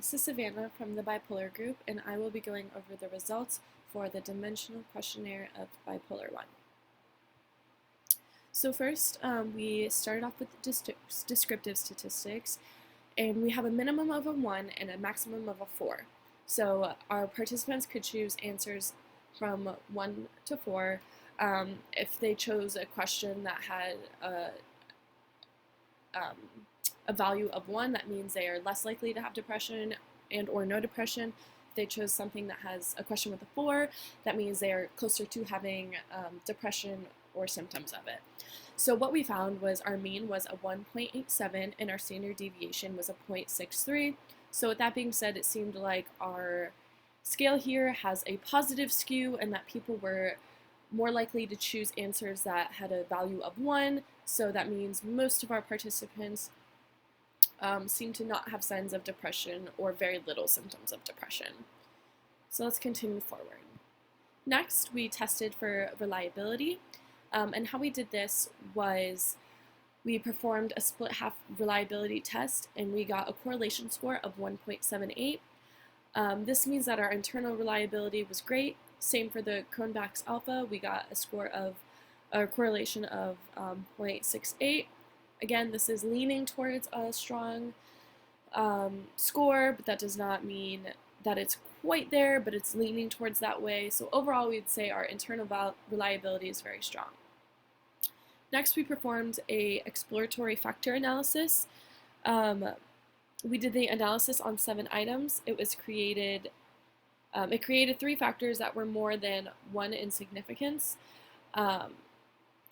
This is Savannah from the Bipolar Group, and I will be going over the results for the Dimensional Questionnaire of Bipolar 1. So first, we started off with descriptive statistics, and we have a minimum of a 1 and a maximum of a 4. So our participants could choose answers from 1 to 4. If they chose a question that had a value of 1, that means they are less likely to have depression and or no depression. If they chose something that has a question with a 4, that means they are closer to having depression or symptoms of it. So what we found was our mean was a 1.87 and our standard deviation was a 0.63. So with that being said, it seemed like our scale here has a positive skew and that people were more likely to choose answers that had a value of 1. So that means most of our participants seem to not have signs of depression or very little symptoms of depression. So let's continue forward. Next, we tested for reliability, and how we did this was we performed a split half reliability test and we got a correlation score of 1.78. This means that our internal reliability was great. Same for the Cronbach's alpha, we got a score of a correlation of 0.68. Again, this is leaning towards a strong score, but that does not mean that it's quite there, but it's leaning towards that way. So overall, we'd say our internal reliability is very strong. Next, we performed a exploratory factor analysis. We did the analysis on 7 items. It created 3 factors that were more than 1 in significance.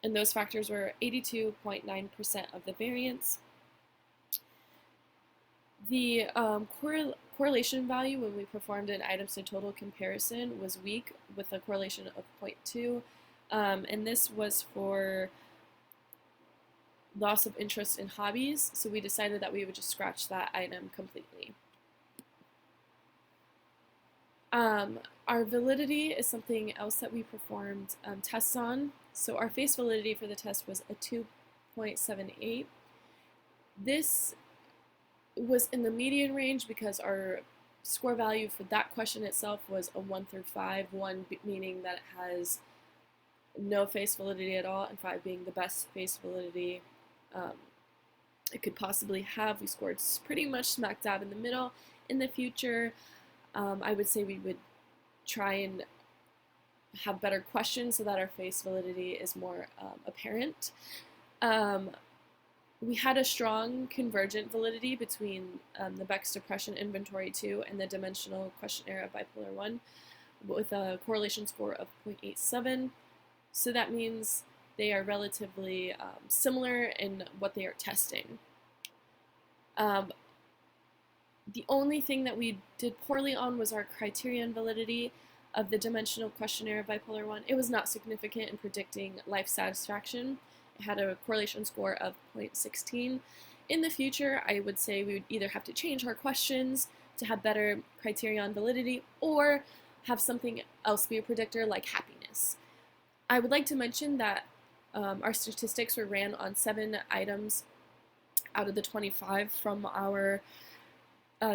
And those factors were 82.9% of the variance. The correlation value when we performed an items to total comparison was weak with a correlation of 0.2, and this was for loss of interest in hobbies, so we decided that we would just scratch that item completely. Our validity is something else that we performed tests on. So our face validity for the test was a 2.78. This was in the median range because our score value for that question itself was a 1 through 5, 1 meaning that it has no face validity at all, and 5 being the best face validity it could possibly have. We scored pretty much smack dab in the middle. In the future, I would say we would try and have better questions so that our face validity is more apparent. We had a strong convergent validity between the Beck's Depression Inventory 2 and the Dimensional Questionnaire of Bipolar 1 with a correlation score of 0.87. So that means they are relatively similar in what they are testing. The only thing that we did poorly on was our criterion validity of the Dimensional Questionnaire of Bipolar 1. It was not significant in predicting life satisfaction. It had a correlation score of 0.16. In the future, I would say we would either have to change our questions to have better criterion validity or have something else be a predictor like happiness. I would like to mention that our statistics were ran on 7 items out of the 25 from our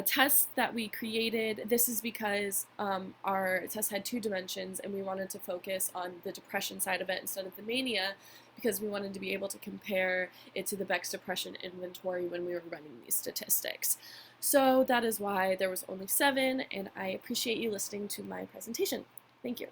test that we created. This is because our test had 2 dimensions and we wanted to focus on the depression side of it instead of the mania because we wanted to be able to compare it to the Beck's Depression Inventory when we were running these statistics. So that is why there was only 7, and I appreciate you listening to my presentation. Thank you.